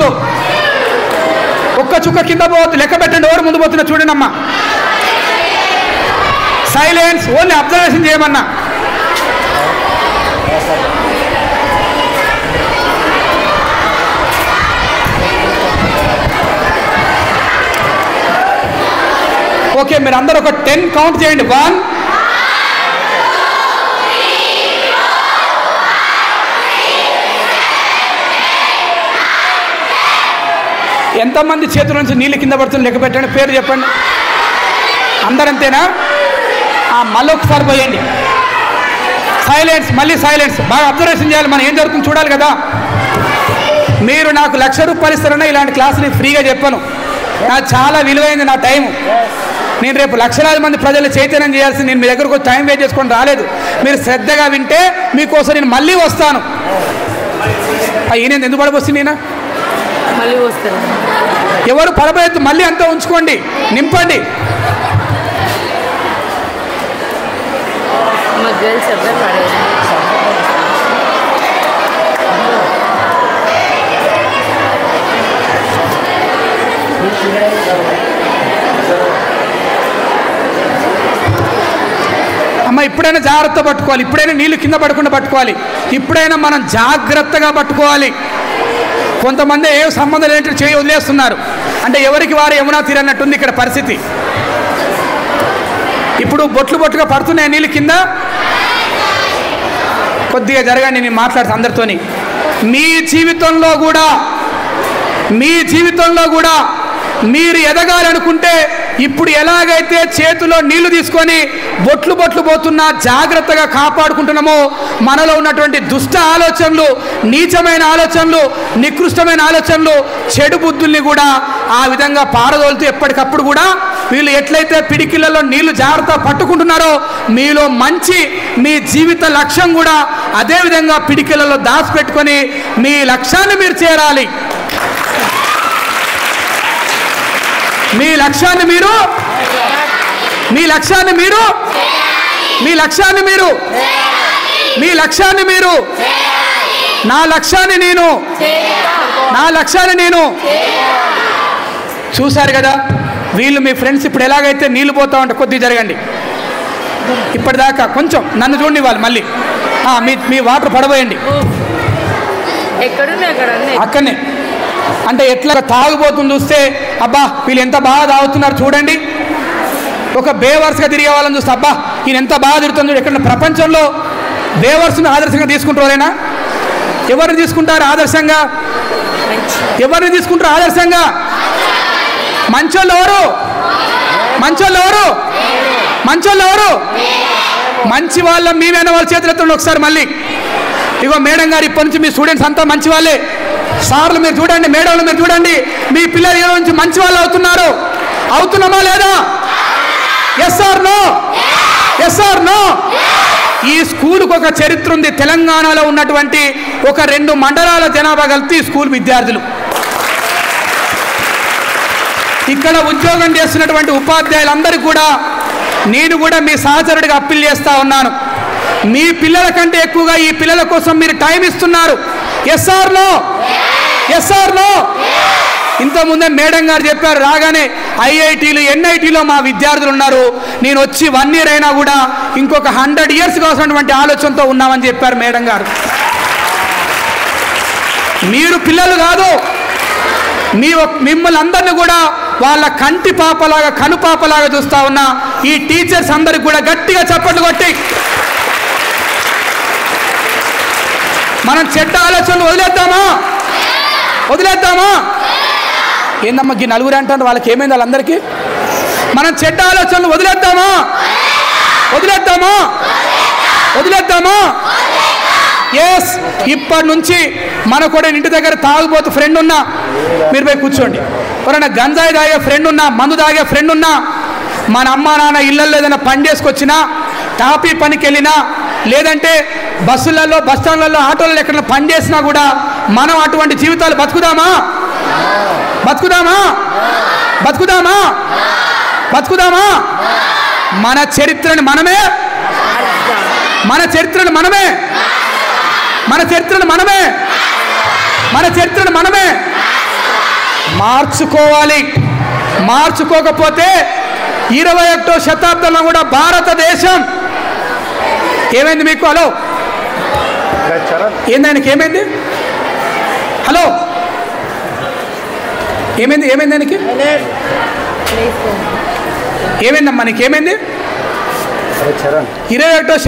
పోవద్దు, ఒక్క చుక్క కింద పోవద్దు. లెక్క పెట్టండి, ఎవరు ముందు పోతున్నా చూడండి అమ్మా. సైలెన్స్, ఓన్లీ అబ్జర్వేషన్ చేయమన్నా. ఓకే, మీరు అందరూ ఒక 10 కౌంట్ చేయండి. 1 ఎంతమంది చేతుల నుంచి నీళ్ళు కింద పడుతుంది లెక్క పెట్టండి, పేరు చెప్పండి. అందరంతేనా? మళ్ళీ ఒకసారి పోయండి. సైలెన్స్, మళ్ళీ సైలెన్స్. బాగా అబ్జర్వేషన్ చేయాలి, మనం ఏం జరుగుతుంది చూడాలి కదా. మీరు నాకు 1,00,000 రూపాయలు ఇస్తారన్నా ఇలాంటి క్లాసులు ఫ్రీగా చెప్పను. నాకు చాలా విలువైంది నా టైం. నేను రేపు లక్షలాది మంది ప్రజలు చైతన్యం చేయాల్సి, నేను మీ దగ్గరకు టైం వేస్ట్ చేసుకొని రాలేదు. మీరు శ్రద్ధగా వింటే మీకోసం నేను మళ్ళీ వస్తాను. ఈయన ఎందుకు పడబోస్తుంది? నేను మళ్ళీ వస్తాను. ఎవరు పడబోయద్దు, మళ్ళీ అంతా ఉంచుకోండి, నింపండి. అమ్మ ఇప్పుడైనా జాగ్రత్త పట్టుకోవాలి, ఇప్పుడైనా నీళ్ళు కింద పడకుండా పట్టుకోవాలి, ఇప్పుడైనా మనం జాగ్రత్తగా పట్టుకోవాలి. కొంతమంది ఏ సంబంధం లేనట్టు చేయి వదిలేస్తున్నారు, అంటే ఎవరికి వారు యమునా తీరన్నట్టుంది ఇక్కడ పరిస్థితి. ఇప్పుడు బొట్లు బొట్టుగా పడుతున్నాయి నీళ్ళు కింద. కొద్దిగా జరగండి, నేను మాట్లాడుతాను అందరితోని. మీ జీవితంలో కూడా మీరు ఎదగాలనుకుంటే ఇప్పుడు ఎలాగైతే చేతిలో నీళ్లు తీసుకొని బొట్లు బొట్లు పోతున్నా జాగ్రత్తగా కాపాడుకుంటున్నామో, మనలో ఉన్నటువంటి దుష్ట ఆలోచనలు, నీచమైన ఆలోచనలు, నికృష్టమైన ఆలోచనలు, చెడు బుద్ధుల్ని కూడా ఆ విధంగా పారదోలుతూ ఎప్పటికప్పుడు కూడా వీళ్ళు ఎట్లయితే పిడికిళ్ళలో నీళ్లు జాగ్రత్త పట్టుకుంటున్నారో, మీలో మంచి మీ జీవిత లక్ష్యం కూడా అదే విధంగా పిడికిళ్ళలో దాచిపెట్టుకొని మీ లక్ష్యాన్ని మీరు చేరాలి. మీ లక్ష్యాన్ని మీరు నా లక్ష్యాన్ని నేను చూశారు కదా. వీళ్ళు మీ ఫ్రెండ్స్ ఇప్పుడు ఎలాగైతే నీళ్ళు పోతా ఉంటే కొద్దిగా జరగండి. ఇప్పటిదాకా కొంచెం నన్ను చూడండి, వాళ్ళు మళ్ళీ మీ వాటర్ పడబోయండి అక్కడనే. అంటే ఎట్లా తాగుబోతుంది చూస్తే, అబ్బా వీళ్ళు ఎంత బాగా తాగుతున్నారు చూడండి. ఒక బేవర్స్గా తిరిగే వాళ్ళని చూస్తే, అబ్బా ఈయన ఎంత బాగా తిరుగుతుంది. ఎక్కడ ప్రపంచంలో బేవర్స్ని ఆదర్శంగా తీసుకుంటారేనా? ఎవరిని తీసుకుంటారు ఆదర్శంగా? మంచోళ్ళు ఎవరు? మంచి వాళ్ళ మేమైనా వాళ్ళ చేతులు ఎత్తండి ఒకసారి మళ్ళీ. ఇగో మేడం గారు, ఇప్పటి నుంచి మీ స్టూడెంట్స్ అంతా మంచి వాళ్ళే. సార్లు మీరు చూడండి, మేడంలు మీరు చూడండి, మీ పిల్లలు ఈ నుంచి మంచి వాళ్ళు అవుతున్నామా లేదా? Yes or no? ఈ స్కూల్కి ఒక చరిత్ర ఉంది. తెలంగాణలో ఉన్నటువంటి ఒక 2 మండలాల జనాభా కలిపి స్కూల్ విద్యార్థులు. ఇక్కడ ఉద్యోగం చేస్తున్నటువంటి ఉపాధ్యాయులందరికీ కూడా నేను కూడా మీ సహచరుడిగా అప్పీల్ చేస్తా ఉన్నాను. మీ పిల్లల కంటే ఎక్కువగా ఈ పిల్లల కోసం మీరు టైం ఇస్తున్నారు. Yes or no? ఇంతకుముందే మేడం గారు చెప్పారు, రాగానే ఐఐటీలు ఎన్ఐటీలో మా విద్యార్థులు ఉన్నారు, నేను వచ్చి 1 year అయినా కూడా ఇంకొక 100 years కావాల్సినటువంటి ఆలోచనతో ఉన్నామని చెప్పారు మేడం గారు. మీరు పిల్లలు కాదు, మిమ్మల్ని అందరినీ కూడా వాళ్ళ కంటి పాపలాగా కను పాపలాగా చూస్తా ఉన్నా ఈ టీచర్స్ అందరికి కూడా గట్టిగా చప్పట్లు కొట్టి మనం చెడ్డ ఆలోచనలు వదిలేద్దామా? ఏందమ్మా ఈ నలుగురు అంటారు, వాళ్ళకి ఏమైంది? వాళ్ళందరికీ మనం చెడ్డ ఆలోచనలు వదిలేద్దామా? ఎస్, ఇప్పటి నుంచి మన కూడా ఇంటి దగ్గర తాగుబోతు ఫ్రెండ్ ఉన్నా మీరు పోయి కూర్చోండి. ఎవరైనా గంజాయి తాగే ఫ్రెండ్ ఉన్నా, మందు తాగే ఫ్రెండ్ ఉన్నా, మన అమ్మా నాన్న ఇళ్లలో ఏదైనా పని చేసుకొచ్చినా, టాపీ పనికి వెళ్ళినా, లేదంటే బస్సులలో బస్టాండ్లలో ఆటోలలో ఎక్కడైనా పని చేసినా కూడా మనం అటువంటి జీవితాలు బతుకుదామా? మన చరిత్రను మనమే మార్చుకోవాలి. మార్చుకోకపోతే 21వ శతాబ్దంలో కూడా భారతదేశం ఏమైంది మీకు? హలో, ఏంది ఆయనకి ఏమైంది? హలో, ఏమైంది? ఏమైంది ఆయనకి? ఏమైందమ్మా నీకు? ఏమైంది? 21వ